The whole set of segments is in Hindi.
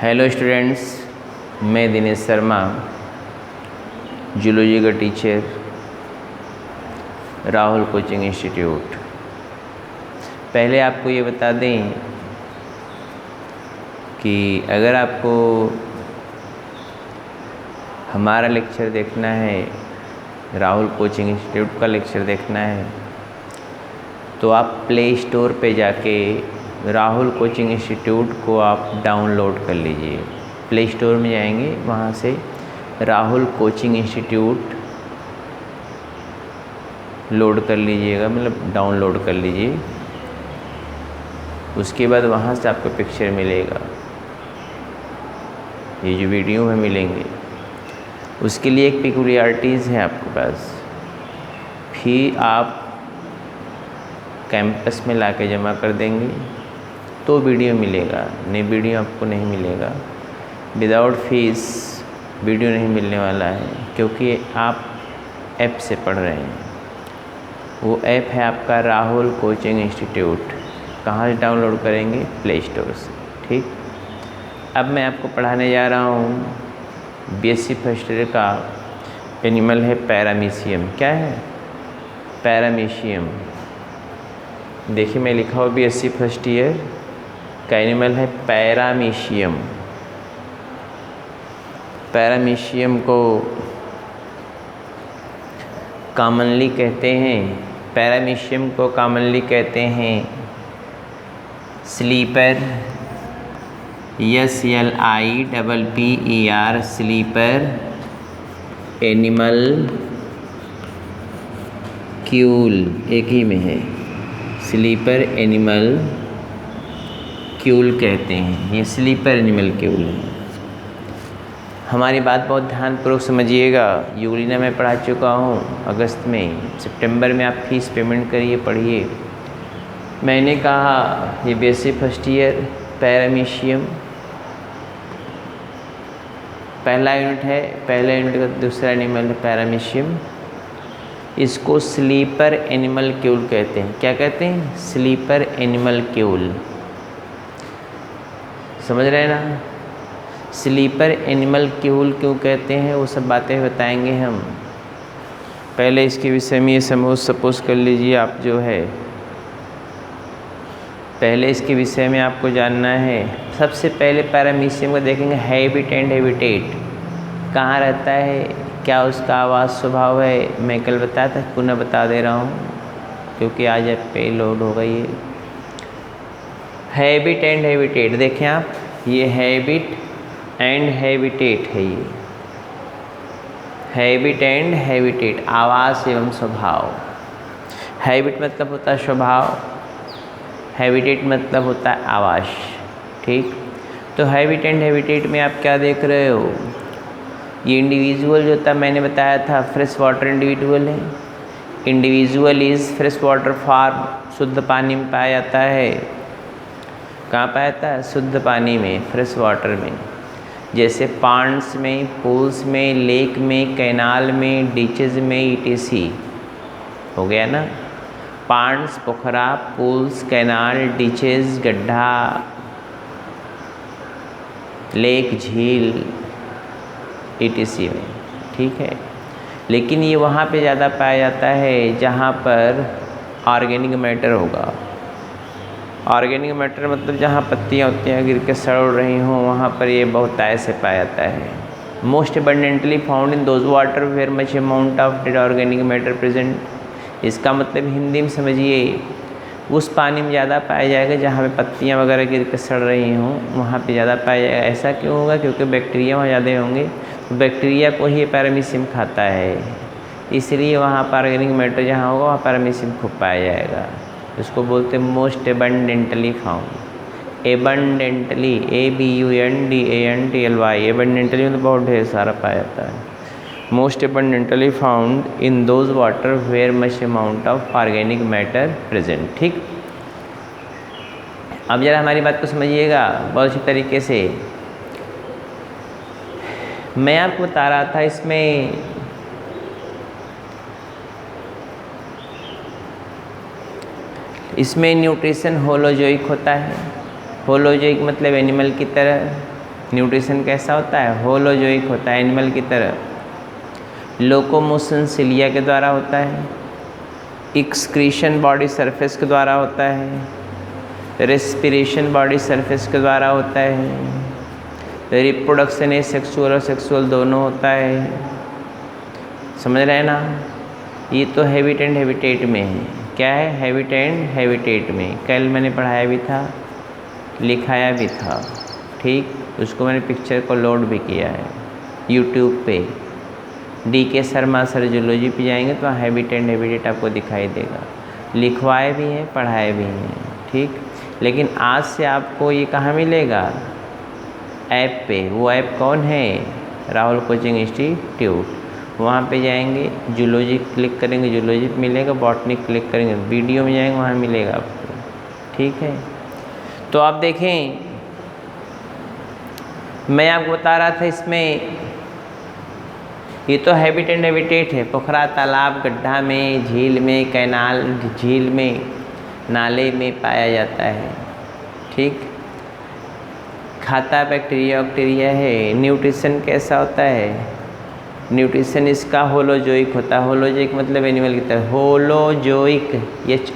हेलो स्टूडेंट्स, मैं दिनेश शर्मा, जूलॉजी का टीचर, राहुल कोचिंग इंस्टीट्यूट। पहले आपको ये बता दें कि अगर आपको हमारा लेक्चर देखना है, राहुल कोचिंग इंस्टीट्यूट का लेक्चर देखना है, तो आप प्ले स्टोर पे जाके राहुल कोचिंग इंस्टीट्यूट को आप डाउनलोड कर लीजिए। प्ले स्टोर में जाएंगे, वहाँ से राहुल कोचिंग इंस्टीट्यूट लोड कर लीजिएगा, मतलब डाउनलोड कर लीजिए। उसके बाद वहाँ से आपको पिक्चर मिलेगा, ये जो वीडियो में मिलेंगे। उसके लिए एक पिक्युलियरिटीज़ है आपके पास, फी आप कैंपस में लाके जमा कर देंगे तो वीडियो मिलेगा, नहीं वीडियो आपको नहीं मिलेगा। विदाउट फीस वीडियो नहीं मिलने वाला है, क्योंकि आप ऐप से पढ़ रहे हैं। वो ऐप है आपका राहुल कोचिंग इंस्टीट्यूट। कहाँ से डाउनलोड करेंगे? प्ले स्टोर से। ठीक, अब मैं आपको पढ़ाने जा रहा हूँ बीएससी फर्स्ट ईयर का एनिमल है पैरामीशियम। क्या है? पैरामीशियम। देखिए मैं लिखा हुआ बीएससी फर्स्ट ईयर का एनिमल है पैरामीशियम। पैरामीशियम को कॉमनली कहते हैं, पैरामीशियम को कॉमनली कहते हैं sleeper, SLIPPER, sleeper animal Kiul, एक ही में है, स्लीपर एनिमल क्यूल कहते हैं। ये स्लीपर एनिमल क्यूल है। हमारी बात बहुत ध्यानपूर्वक समझिएगा। यूलिना मैं पढ़ा चुका हूँ अगस्त में, सितंबर में आप फीस पेमेंट करिए, पढ़िए। मैंने कहा ये बीएससी फर्स्ट ईयर पैरामीशियम पहला यूनिट है, पहला यूनिट का दूसरा एनिमल है पैरामीशियम। इसको स्लीपर एनिमल क्यूल कहते हैं। क्या कहते हैं? Sleeper animal Kiul. समझ रहे हैं ना? स्लीपर एनिमल क्यूल क्यों कहते हैं, वो सब बातें बताएंगे हम। पहले इसके विषय में ये सपोज कर लीजिए, आप जो है पहले इसके विषय में आपको जानना है। सबसे पहले पैरामीशियम को देखेंगे, हैबिट एंड हैबिटेट। कहाँ रहता है, क्या उसका आवास स्वभाव है। मैं कल बताया था, पुनः बता दे रहा हूँ क्योंकि आज ऐप पे लोड हो गई है। हैबिट एंड हैबिटेट देखें आप, ये हैबिट एंड हैबिटेट है। ये हैबिट एंड हैबिटेट, आवास एवं स्वभाव। हैबिट मतलब होता है स्वभाव, हैबिटेट मतलब होता है आवास। ठीक, तो हैबिट एंड हैबिटेट में आप क्या देख रहे हो? ये इंडिविजुअल जो था, मैंने बताया था फ्रेश वाटर इंडिविजुअल है। Individual is fresh water farm, शुद्ध पानी में पाया जाता है। कहाँ पाया जाता है? शुद्ध पानी में, फ्रेश वाटर में, जैसे पांड्स में, पूल्स में, लेक में, कैनाल में, डीचेज में, ETC। हो गया ना? पांड्स पोखरा, पूल्स, कैनाल, डीचेज गड्ढा, लेक झील, ETC में। ठीक है, लेकिन ये वहाँ पे ज़्यादा पाया जाता है जहाँ पर ऑर्गेनिक मैटर होगा। ऑर्गेनिक मैटर मतलब जहाँ पत्तियाँ उत्तियाँ गिर के सड़ रही हों, वहाँ पर ये बहुत ऐसे पाया जाता है। Most abundantly found in those water where much amount of dead organic matter present. इसका मतलब हिंदी में समझिए, उस पानी में ज़्यादा पाया जाएगा जहाँ पे पत्तियाँ वगैरह गिर के सड़ रही हों, वहाँ पे ज़्यादा पाया जाएगा। ऐसा क्यों होगा? क्योंकि बैक्टीरिया वहाँ ज़्यादा होंगे, तो बैक्टीरिया को ही पैरामीशियम खाता है, इसलिए वहाँ पर ऑर्गेनिक मैटर जहाँ होगा वहाँ पैरामीशियम खूब पाया जाएगा। इसको बोलते हैं most abundantly found. Abundantly, ABUNDANTLY, abundantly मतलब बहुत ढेर सारा पाया जाता है। Most abundantly found in those water where much amount of organic matter present. ठीक, अब जरा हमारी बात को समझिएगा बहुत अच्छी तरीके से। मैं आपको बता रहा था इसमें न्यूट्रिशन होलोजोइक होता है। होलोजोइक मतलब एनिमल की तरह, न्यूट्रिशन कैसा होता है? होलोजोइक होता है, एनिमल की तरह। लोकोमोशन सिलिया के द्वारा होता है। एक्सक्रीशन बॉडी सरफेस के द्वारा होता है। रेस्पिरेशन बॉडी सरफेस के द्वारा होता है। रिप्रोडक्शन ए सेक्सुअल और सेक्सुअल दोनों होता है। समझ रहे हैं ना? ये तो हैबिट एंड हैबिटेट में है। क्या है? हैबिट एंड हैबिटेट में। कल मैंने पढ़ाया भी था, लिखाया भी था, ठीक। उसको मैंने पिक्चर को लोड भी किया है यूट्यूब पे। DK शर्मा सर जूलॉजी पे जाएंगे तो हैबिट एंड हैबिटेट आपको दिखाई देगा। लिखवाए भी हैं, पढ़ाए भी हैं, ठीक। लेकिन आज से आपको ये कहाँ मिलेगा? ऐप पे। वो ऐप कौन है? Rahul coaching institute. वहाँ पे जाएंगे, जूलॉजी क्लिक करेंगे, जूलॉजी पे मिलेगा। बॉटनी क्लिक करेंगे, वीडियो में जाएंगे, वहाँ मिलेगा आपको, ठीक है। तो आप देखें, मैं आपको बता रहा था इसमें ये तो हैबिट एंड हैबिटेट है। पोखरा, तालाब, गड्ढा में, झील में, कैनाल, झील में, नाले में पाया जाता है, ठीक। खाता बैक्टीरिया बैक्टीरिया है। न्यूट्रिशन कैसा होता है? न्यूट्रिशन इसका होलोजोइक होता है। होलोजोइक मतलब एनिमल की तरह। Holozoic,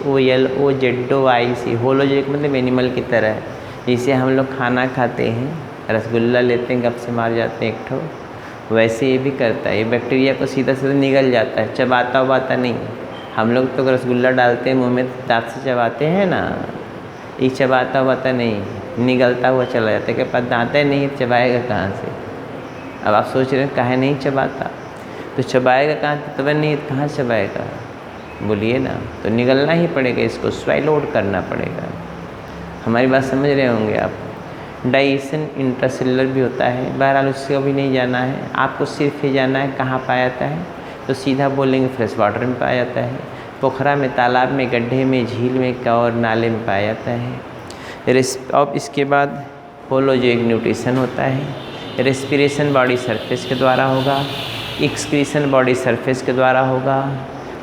HOLOZOIC। होलोजोइक मतलब एनिमल की तरह। जैसे हम लोग खाना खाते हैं, रसगुल्ला लेते हैं, गप से मार जाते हैं एक ठो, वैसे ये भी करता है। ये बैक्टीरिया को सीधा सीधा निगल जाता है, चबाता उबाता नहीं। हम लोग तो रसगुल्ला डालते हैं मुंह में, दांत से चबाते हैं ना, ये चबाता उबाता नहीं, निगलता हुआ चला जाता है। के पास दांतें नहीं है, चबाएगा कहाँ से? अब आप सोच रहे हैं काहे नहीं चबाता, तो चबाएगा कहाँ से? तब नहीं, कहाँ चबाएगा? बोलिए ना। तो निगलना ही पड़ेगा, इसको स्वाइलो आउट करना पड़ेगा। हमारी बात समझ रहे होंगे आप। डाइजेशन इंट्रासेलुलर भी होता है। बहरहाल उससे भी नहीं जाना है आपको, सिर्फ ये जाना है कहाँ पाया जाता है। तो सीधा बोलेंगे फ्रेश वाटर में पाया जाता है, पोखरा में, तालाब में, गड्ढे में, झील में और नाले में पाया जाता है। अब इसके बाद होलोजोइक न्यूट्रिशन होता है। रेस्पिरेशन बॉडी सरफेस के द्वारा होगा। एक्सक्रीशन बॉडी सरफेस के द्वारा होगा।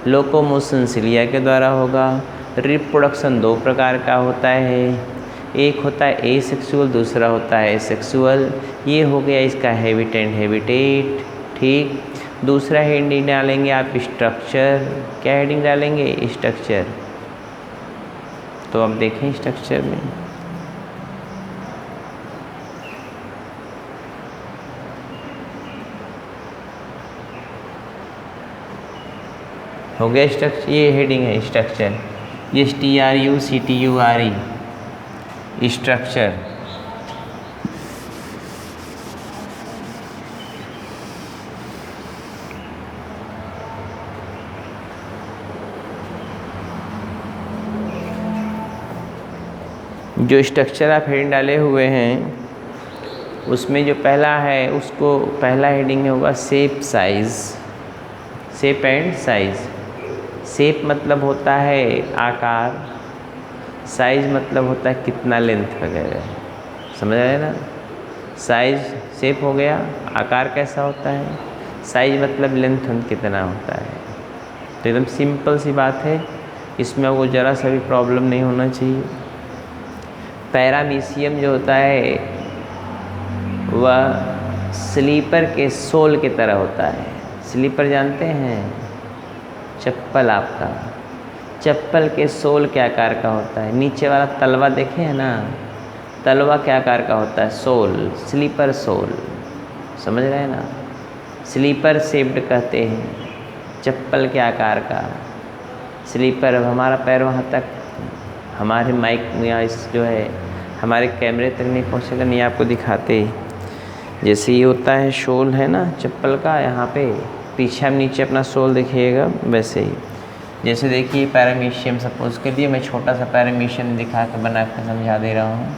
लोकोमोशन सिलिया के द्वारा होगा। रिप्रोडक्शन दो प्रकार का होता है, एक होता है एसेक्सुअल, दूसरा होता है सेक्सुअल। ये हो गया इसका हैबिट एंड हैबिटेट, ठीक। दूसरा हेडिंग डालेंगे आप स्ट्रक्चर। क्या हेडिंग डालेंगे? स्ट्रक्चर। तो अब देखें स्ट्रक्चर में हो गया स्ट्रक्चर। ये हेडिंग है स्ट्रक्चर, STRUCTURE, स्ट्रक्चर। जो स्ट्रक्चर आप हेडिंग डाले हुए हैं उसमें जो पहला है, उसको पहला हेडिंग होगा shape size, shape and size. Shape मतलब होता है आकार, साइज मतलब होता है कितना लेंथ वगैरह, समझ रहे हैं ना। साइज शेप हो गया, आकार कैसा होता है, साइज मतलब लेंथ कितना होता है। तो एकदम सिंपल सी बात है, इसमें वो ज़रा सा भी प्रॉब्लम नहीं होना चाहिए। पैरामीशियम जो होता है वह स्लीपर के सोल की तरह होता है। स्लीपर जानते हैं? चप्पल आपका, चप्पल के सोल के आकार का होता है। नीचे वाला तलवा देखे हैं ना, तलवा के आकार का होता है सोल, स्लीपर सोल, समझ रहे हैं ना। स्लीपर शेप्ड कहते हैं चप्पल के आकार का स्लीपर। अब हमारा पैर वहाँ तक हमारे माइक या इस जो है हमारे कैमरे तक नहीं पहुँचेगा, नहीं आपको दिखाते। जैसे ये होता है सोल है ना चप्पल का, यहाँ पे पीछे हम नीचे अपना सोल देखिएगा, वैसे ही। जैसे देखिए पैरामीशियम, सपोज के लिए मैं छोटा सा पैरामीशियम दिखा कर बना कर समझा दे रहा हूँ।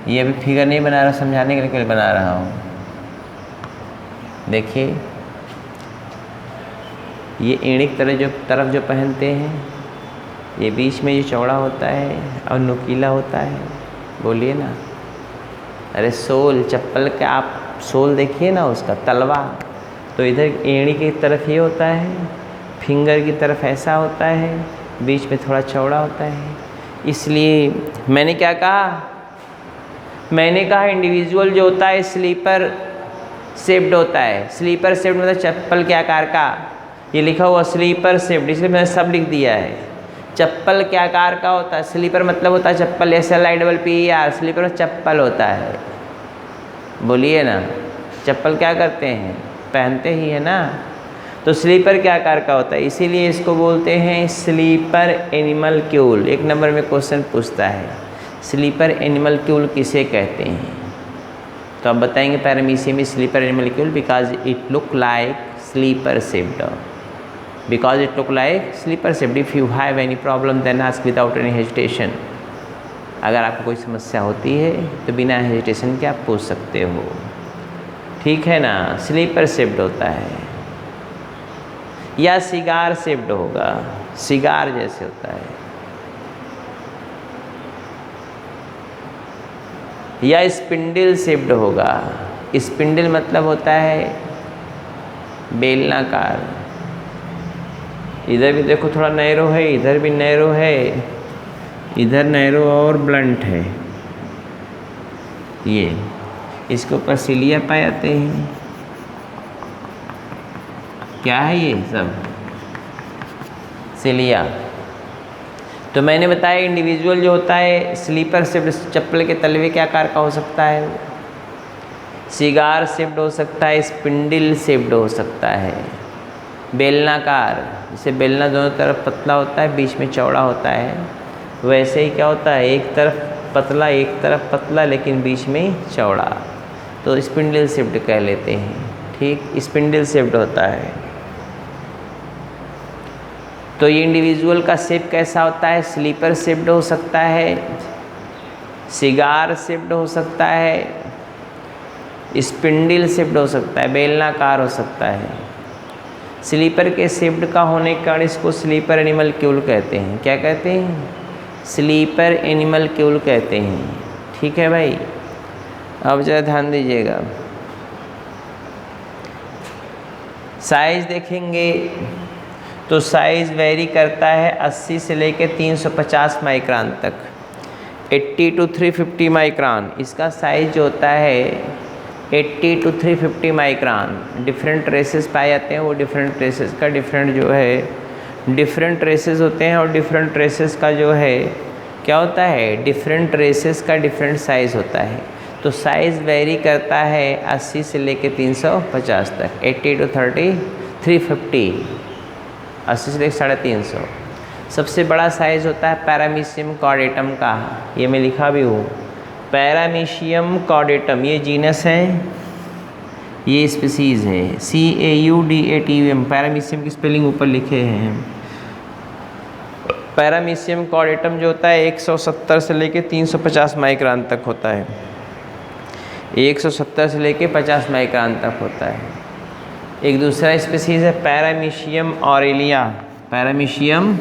ये अभी फिगर नहीं बना रहा, समझाने के लिए बना रहा हूँ। देखिए ये एड़ी की तरफ जो पहनते हैं, ये बीच में ये चौड़ा होता है और नुकीला होता है, बोलिए ना। अरे सोल, चप्पल का आप सोल देखिए ना, उसका तलवा तो इधर एड़ी की तरफ ये होता है, फिंगर की तरफ ऐसा होता है, बीच में थोड़ा चौड़ा होता है। इसलिए मैंने क्या कहा, मैंने कहा इंडिविजुअल जो होता है स्लीपर शेप्ड होता है। स्लीपर शेप्ड मतलब चप्पल के आकार का, ये लिखा हुआ स्लीपर शेप्ड, इसलिए मैंने सब लिख दिया है। चप्पल के आकार का होता है, स्लीपर मतलब होता है चप्पल, SLIPPER, स्लीपर चप्पल होता है। बोलिए ना, चप्पल क्या करते हैं, पहनते ही है ना। तो स्लीपर के आकार का होता है, इसीलिए इसको बोलते हैं स्लीपर एनिमलक्यूल। एक नंबर में क्वेश्चन पूछता है स्लीपर एनिमलक्यूल किसे कहते हैं, तो आप बताएंगे paramecium slipper animalcule because it look like slipper shaped, because it look like slipper shaped. If you have any problem then ask without any hesitation. अगर आपको कोई समस्या होती है तो बिना हेजिटेशन के आप पूछ सकते हो, ठीक है ना। स्लीपर शेप्ड होता है या सिगार शेप्ड होगा, सिगार जैसे होता है, या स्पिंडल शेप्ड होगा। स्पिंडल मतलब होता है बेलनाकार। इधर भी देखो थोड़ा नैरो है, इधर भी नैरो है, इधर नैरो और ब्लंट है। ये इसके ऊपर सिलिया पाए जाते हैं। क्या है ये सब, सिलिया। तो मैंने बताया इंडिविजुअल जो होता है स्लीपर शेप्ड चप्पल के तलवे के आकार का हो सकता है, सिगार शेप्ड हो सकता है, स्पिंडल शेप्ड हो सकता है, बेलनाकार, जैसे बेलना दोनों तरफ पतला होता है बीच में चौड़ा होता है, वैसे ही क्या होता है एक तरफ पतला एक तरफ पतला लेकिन बीच में चौड़ा, तो स्पिंडल शेप्ड कह लेते हैं। ठीक, स्पिंडल शेप्ड होता है। तो ये इंडिविजुअल का शेप कैसा होता है, स्लीपर शेप्ड हो सकता है, सिगार शेप्ड हो सकता है, स्पिंडल शेप्ड हो सकता है, बेलनाकार हो सकता है। स्लीपर के शेप्ड का होने के कारण इसको स्लीपर एनिमलक्यूल कहते हैं। क्या कहते हैं, स्लीपर एनिमलक्यूल कहते हैं। ठीक है भाई, अब जरा ध्यान दीजिएगा। साइज देखेंगे तो साइज़ वेरी करता है 80 से लेकर 350 माइक्रोन तक, 80 to 350 माइक्रोन इसका साइज़ जो होता है, 80 to 350 माइक्रोन। डिफरेंट रेसेस पाए जाते हैं, वो डिफरेंट रेसेस का डिफरेंट जो है डिफरेंट रेसेस होते हैं, और डिफरेंट रेसेस का जो है क्या होता है, डिफरेंट रेसेस का डिफरेंट साइज़ होता है। तो साइज़ वेरी करता है 80 से लेकर 350 तक, 80 to 350, 80 से लेकर 350। सबसे बड़ा साइज़ होता है पैरामीशियम कॉर्डेटम का, ये मैं लिखा भी हूँ, पैरामीशियम कॉर्डेटम। ये जीनस है, ये स्पीसीज़ है, CAUDATUM। पैरामीशियम की स्पेलिंग ऊपर लिखे हैं। पैरामीशियम कॉर्डेटम जो होता है 170 से लेकर 350 माइक्रोन तक होता है, 170 से लेकर 50 माइक्रोन तक होता है। एक दूसरा स्पीसीज़ है पैरामीशियम ऑरेलिया, पैरामीशियम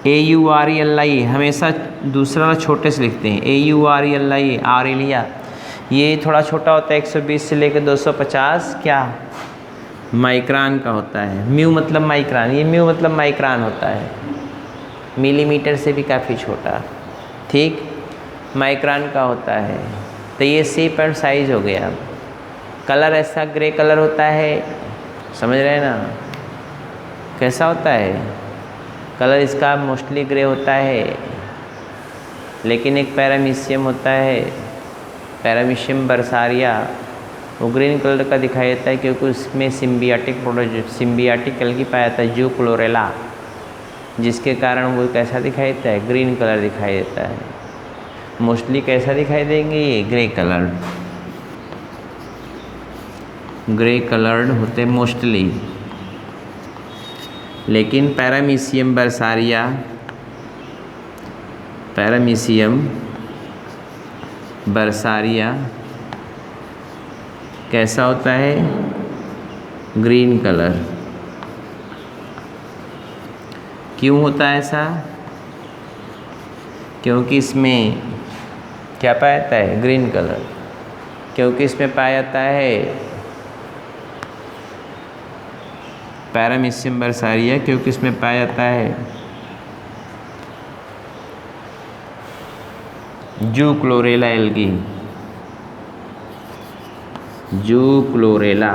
AURELIA, हमेशा दूसरा छोटे से लिखते हैं, AURELIA, ऑरेलिया। ये थोड़ा छोटा होता है, 120 से लेकर 250 क्या माइक्रोन का होता है। म्यू मतलब माइक्रोन, ये म्यू मतलब माइक्रोन होता है, मिलीमीटर से भी काफ़ी छोटा। ठीक, माइक्रोन का होता है। तो ये शेप एंड साइज हो गया। कलर ऐसा ग्रे कलर होता है, समझ रहे हैं ना, कैसा होता है कलर इसका, मोस्टली ग्रे होता है। लेकिन एक पैरामीशियम होता है, पैरामीशियम बर्सारिया, वो ग्रीन कलर का दिखाई देता है क्योंकि उसमें सिम्बियाटिक एल्गी पाया जाता है, जू क्लोरेला, जिसके कारण वो कैसा दिखाई देता है, ग्रीन कलर दिखाई देता है। मोस्टली कैसा दिखाई देंगे, ये ग्रे कलर, ग्रे कलर्ड होते मोस्टली। लेकिन पैरामीशियम बर्सारिया, पैरामीशियम बर्सारिया कैसा होता है, ग्रीन कलर। क्यों होता है ऐसा, क्योंकि इसमें क्या पाया जाता है, ग्रीन कलर, क्योंकि इसमें पाया जाता है पैरामीशियम बर्सारिया, क्योंकि इसमें पाया जाता है जू क्लोरेला एल्गी, जू क्लोरेला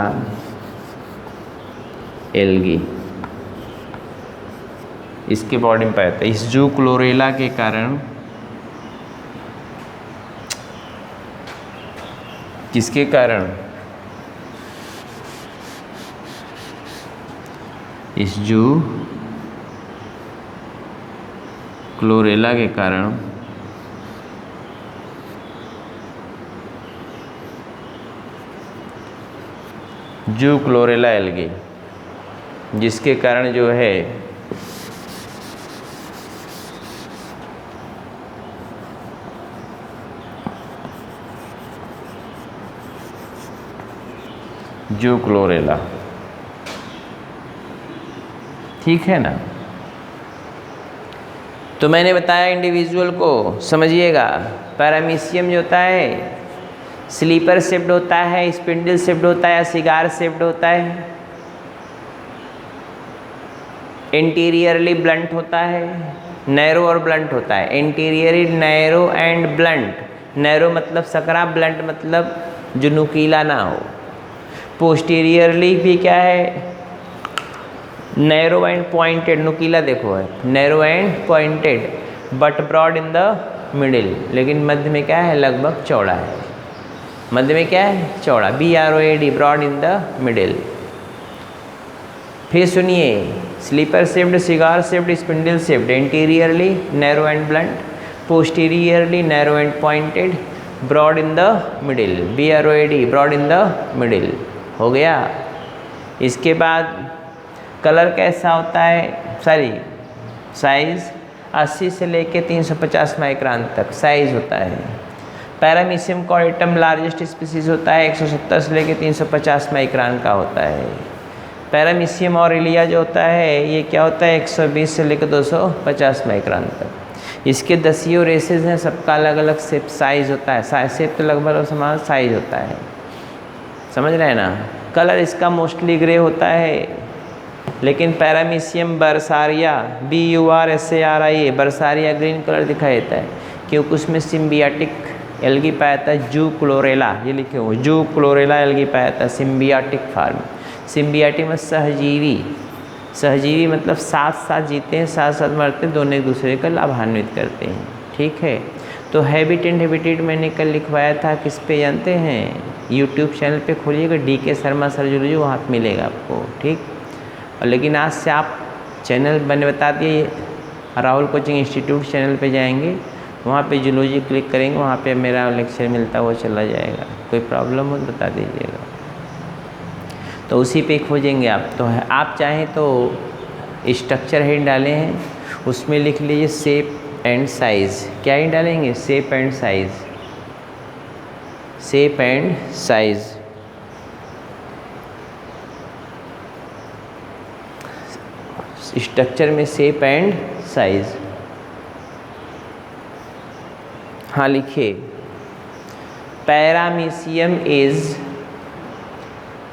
एल्गी इसके बॉडी में पाया जाता है। इस जू क्लोरेला के कारण, किसके कारण, इस जू क्लोरेला के कारण जू क्लोरेला एल्गी, जिसके कारण जो है जू क्लोरेला, ठीक है ना। तो मैंने बताया इंडिविजुअल को समझिएगा। पैरामीशियम जो होता है स्लीपर शेप्ड होता है, स्पिंडल शेप्ड होता है या सिगार शेप्ड होता है, इंटीरियरली ब्लंट होता है, नैरो और ब्लंट होता है। Interiorly narrow and blunt, narrow मतलब सकरा, ब्लंट मतलब जो नुकीला ना हो। पोस्टीरियरली भी क्या है, नैरो एंड पॉइंटेड, नुकीला देखो है, narrow and pointed, but broad in the middle, लेकिन मध्य में क्या है, लगभग चौड़ा है। मध्य में क्या है, चौड़ा, BROAD, broad in the middle. फिर सुनिए, slipper shaped, cigar shaped, spindle shaped, interiorly narrow and blunt, posteriorly narrow and pointed, broad in the middle, BROAD, broad in the middle. हो गया। इसके बाद कलर कैसा होता है, साइज 80 से लेके 350 माइक्रोन तक साइज होता है। पैरामीशियम कॉर्डेटम लार्जेस्ट स्पीसीज होता है, 170 से लेके 350 माइक्रोन का होता है। पैरामीशियम ऑरेलिया जो होता है ये क्या होता है, 120 से लेकर 250 माइक्रोन तक। इसके दसियों रेसेस हैं, सबका अलग अलग शेप साइज होता है। शेप तो लगभग समान साइज होता है, समझ रहे हैं ना। कलर इसका मोस्टली ग्रे होता है, लेकिन पैरामीशियम बर्सारिया, BURSARIA, बर्सारिया ग्रीन कलर दिखाई देता है, क्योंकि उसमें सिम्बियाटिक एल्गी पाया जाता है। जू क्लोरेला, ये लिखे हो, जू क्लोरेला एल्गी पाया जाता है सिम्बियाटिक फार्म। सिम्बियाटिक में सहजीवी, सहजीवी मतलब साथ साथ जीते हैं, साथ साथ मरते हैं, दोनों एक दूसरे का लाभान्वित करते हैं, ठीक है। तो हैबिट एंड हैबिटेट मैंने कल लिखवाया था, किस पे जानते हैं, यूट्यूब चैनल पे खोलिएगा, DK शर्मा सर जूलॉजी, वहाँ पर मिलेगा आपको, ठीक। और लेकिन आज से आप चैनल मैंने बता दिए, राहुल कोचिंग इंस्टीट्यूट चैनल पे जाएंगे, वहाँ पे जूलॉजी क्लिक करेंगे, वहाँ पे मेरा लेक्चर मिलता है, वो चला जाएगा। कोई प्रॉब्लम हो तो बता दीजिएगा, तो उसी पे खोजेंगे आप। तो आप चाहें तो स्ट्रक्चर हेड डाले हैं, उसमें लिख लीजिए शेप एंड साइज़। क्या ही डालेंगे, shape and size, shape and size. Structure में शेप एंड साइज, हाँ लिखिए। Paramecium is,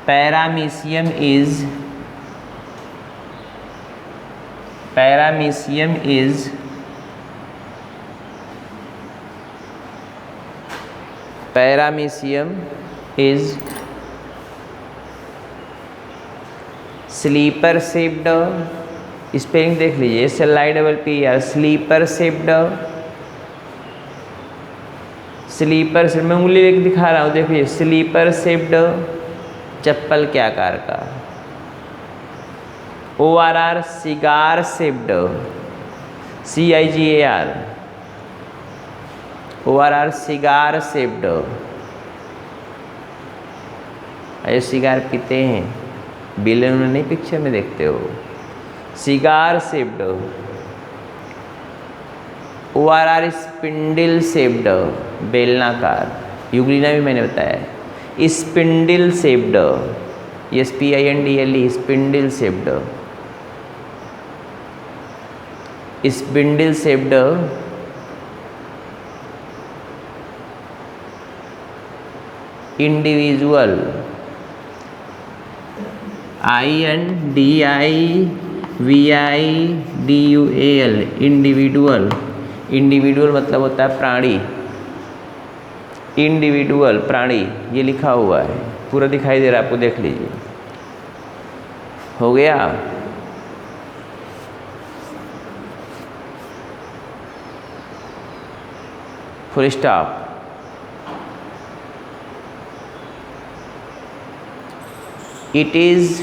paramecium is, paramecium is paramecium is slipper shaped, spelling देख लीजिए, SLIPPER, slipper shaped, slipper shaped, मैं उंगली लेके दिखा रहा हूँ, देखिए स्लीपर शेप्ड, चप्पल के आकार का। ORR cigar shaped, CIGAR, ORR cigar shaped, अरे सिगार पीते हैं, बिलन में नहीं, पिक्चर में देखते हो, cigar shaped. ORR spindle shaped, बेलनाकार, यूग्लिना भी मैंने बताया। Spindle shaped, SPINDLE, spindle shaped, spindle shaped. Individual, INDIVIDUAL, individual. Individual मतलब होता है प्राणी, इंडिविजुअल प्राणी, ये लिखा हुआ है, पूरा दिखाई दे रहा है आपको, देख लीजिए। हो गया। Full stop. It is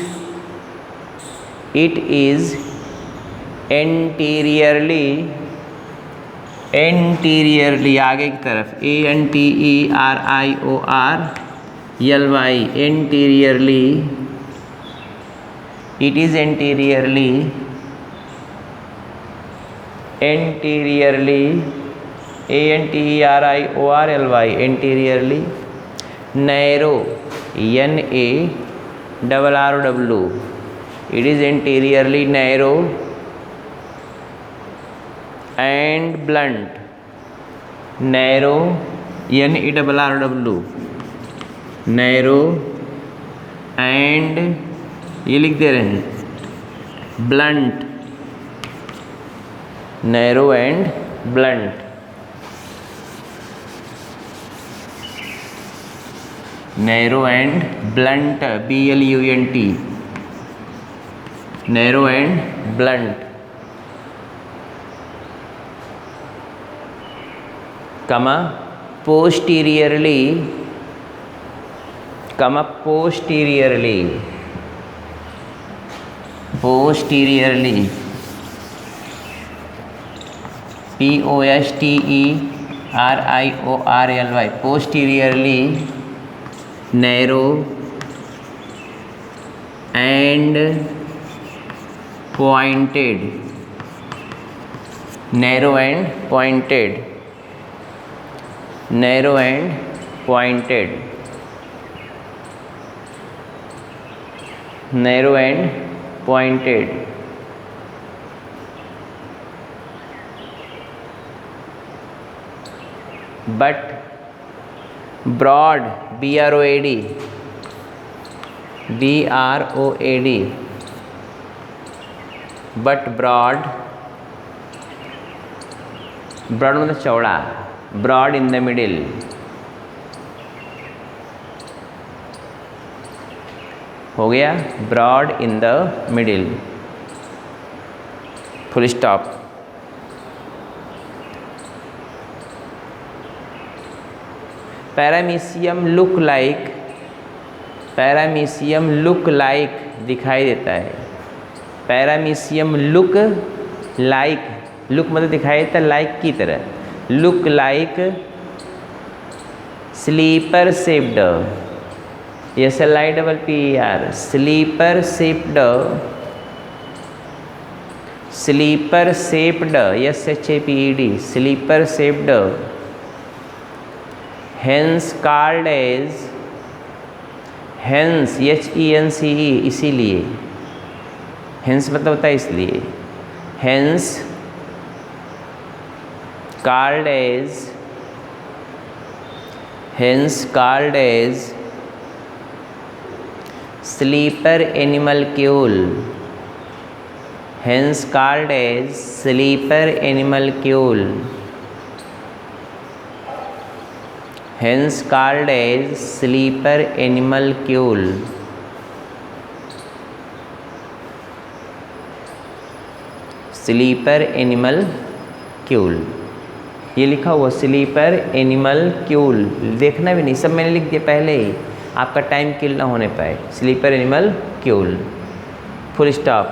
anteriorly आगे की तरफ, ANTERIORLY, anteriorly, it is anteriorly ANTERIORLY, anteriorly narrow, NARROW, it is anteriorly narrow and blunt, narrow, NARROW, narrow and ये लिख दे रहे हैं blunt, narrow and blunt, narrow and blunt, BLUNT, narrow and blunt, comma posteriorly, posteriorly, POSTERIORLY, posteriorly narrow and pointed, narrow and pointed, narrow and pointed, narrow and pointed, but broad, BROAD, but broad मतलब चौड़ा, broad in the middle, हो गया, broad in the middle, full stop। Paramecium look like दिखाई देता है, पैरामीशियम लुक मतलब दिखाई देता है लाइक की तरह, look like slipper shaped, SLIPPER, slipper shaped, SHAPED, slipper shaped, hence called as, HENCE, इसीलिए, hence मतलब होता है इसलिए, hence called as sleeper animalcule, hence called as sleeper animalcule, hence called as sleeper animalcule, sleeper animalcule, ये लिखा हुआ स्लीपर एनिमलक्यूल, देखना भी नहीं, सब मैंने लिख दिया पहले ही, आपका टाइम किल ना होने पाए, slipper animalcule, full stop.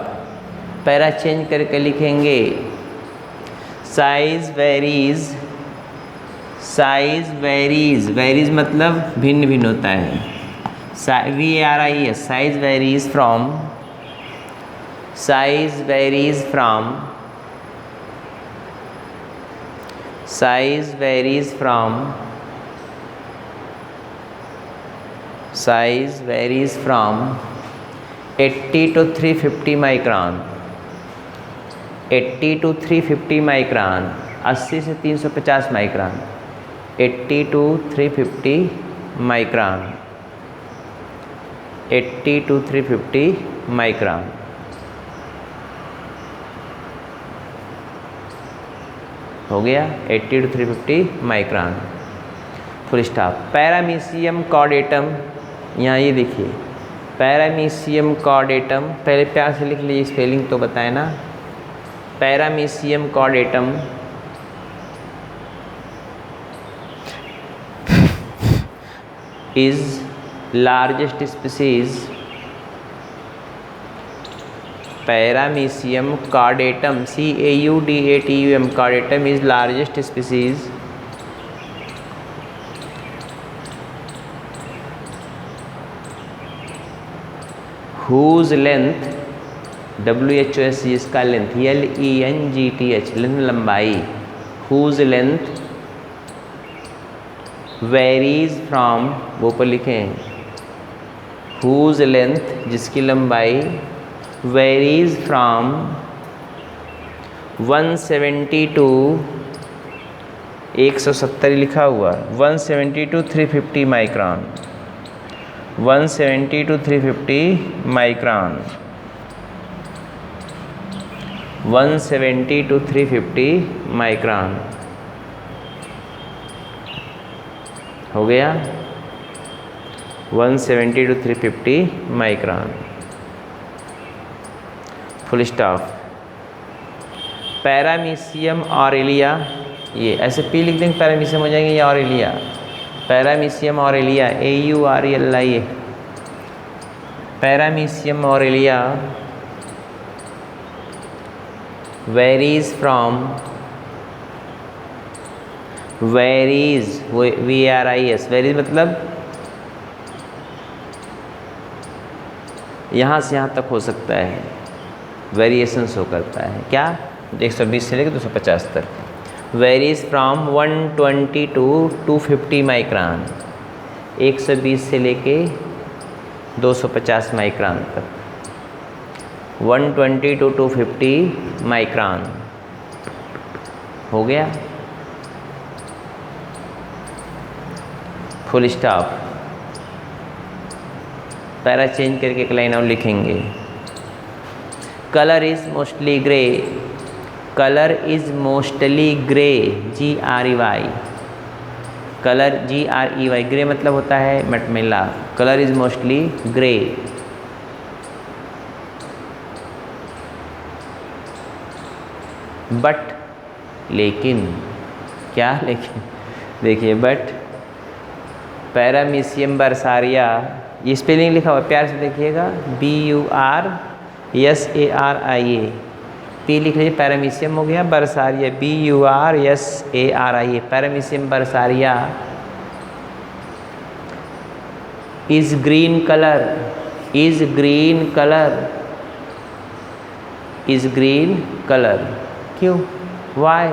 Para change करके लिखेंगे साइज वेरीज मतलब भिन्न भिन्न होता है, VARIES, size varies from size varies from size varies from 80 to 350 micron 80 to 350 micron 80 से 350 micron 80 to 350 micron 80 to 350 micron हो गया 80 to 350 micron full stop. Paramecium caudatum, यहाँ ये देखिए पैरामीशियम कॉर्डेटम, पहले प्यार से लिख लीजिए, स्पेलिंग तो बताए ना। Paramecium caudatum is largest species, Paramecium caudatum, caudatum, caudatum is largest species whose length, WHOS इसका लेंथ, LENGTH लेंथ लंबाई, whose length वेरीज फ्रॉम, वो पर लिखें whose लेंथ, जिसकी लंबाई वेरीज फ्रॉम 170 टू 170 लिखा हुआ, 170 to 350 micron, 170 to 350 micron, 170 to 350 micron हो गया, 170 to 350 micron, full stop. Paramecium aurelia, ये ऐसे पी लिख देंगे, पैरामीशियम हो जाएंगे, ये aurelia, paramecium aurelia, AURELIA, paramecium aurelia varies from, varies, VARIS, varies मतलब यहाँ से यहाँ तक हो सकता है, वेरिएशंस हो करता है, क्या 120 से लेकर 250 तक, वेरीज फ्रॉम 120 टू 250 माइक्रॉन, 120 से लेके 250 माइक्रॉन तक, 120 टू 250 माइक्रॉन हो गया, फुल स्टॉप। पैरा चेंज करके एक लाइन और लिखेंगे, colour is mostly grey, colour is mostly grey, GREY, colour GREY, grey मतलब होता है मटमैला, colour is mostly grey, but लेकिन, क्या लेकिन, देखिए बट पैरामीशियम बर्सारिया, ये स्पेलिंग लिखा हुआ प्यार से देखिएगा, BURSARIA, पी लिख लीजिए, पैरामीशियम हो गया, bursaria BURSARIA, paramecium bursaria is green colour, is green colour, is green colour, क्यों, why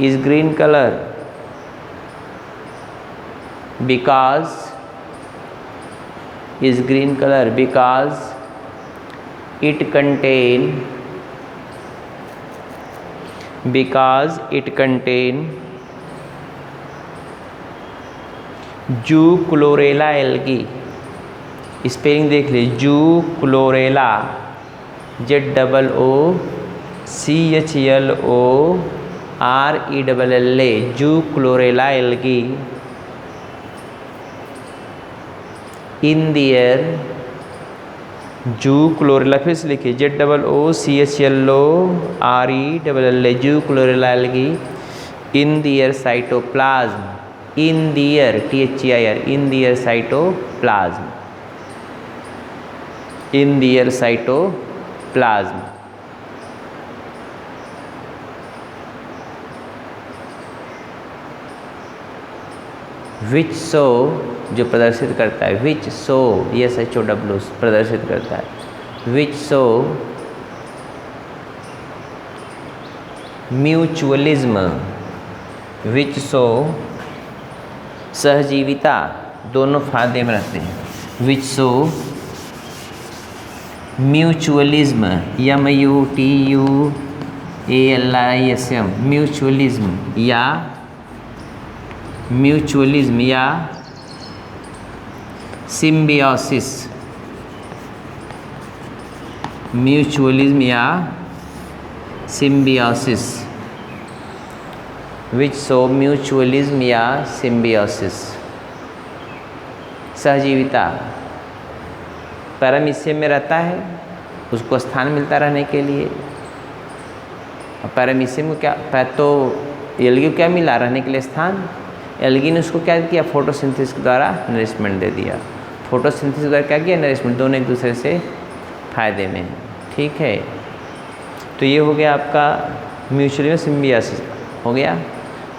is green colour, because is green color because it contain zoochlorella algae, spelling देख लीजिए, zoochlorella, ZOOCHLORELLA, zoochlorella algae in their, zoochlorella, फिर से लिखिए ZOOCHLORELLA, zoochlorella algae in their cytoplasm, in their THEIR, in their cytoplasm, in their cytoplasm, which show, जो प्रदर्शित करता है, विच शो, SHOW प्रदर्शित करता है, which show mutualism, which show सहजीविता, दोनों फायदे में रहते हैं, which show mutualism, MUTUALISM, mutualism या म्यूचुअलिज्म या सिम्बियोसिस, म्यूचुअलिज्म या सिम्बियोसिस विच शो म्यूचुअलिज्म या सिम्बियोसिस, सहजीविता। पैरामीशियम में रहता है, उसको स्थान मिलता रहने के लिए। पैरामीशियम को क्या, तो एल्गी को क्या मिला रहने के लिए स्थान, एल्गी ने उसको क्या किया, फोटोसिंथेसिस के द्वारा नरिशमेंट दे दिया। फोटोसिंथेसिस के द्वारा क्या किया, नरिशमेंट, दोनों एक दूसरे से फायदे में हैं। ठीक है, तो ये हो गया आपका म्यूचुअली में सिम्बियोसिस हो गया।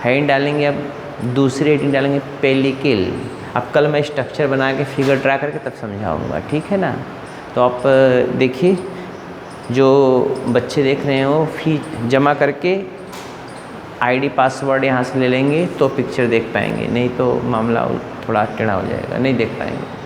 हेडिंग डालेंगे, अब दूसरी हेडिंग डालेंगे पेलिकल। अब कल मैं स्ट्रक्चर बना के फिगर ड्रा करके तब समझाऊंगा, ठीक है ना। तो आप देखिए, जो बच्चे देख रहे हो फी जमा करके आईडी पासवर्ड यहाँ से ले लेंगे तो पिक्चर देख पाएंगे, नहीं तो मामला थोड़ा टेढ़ा हो जाएगा, नहीं देख पाएंगे।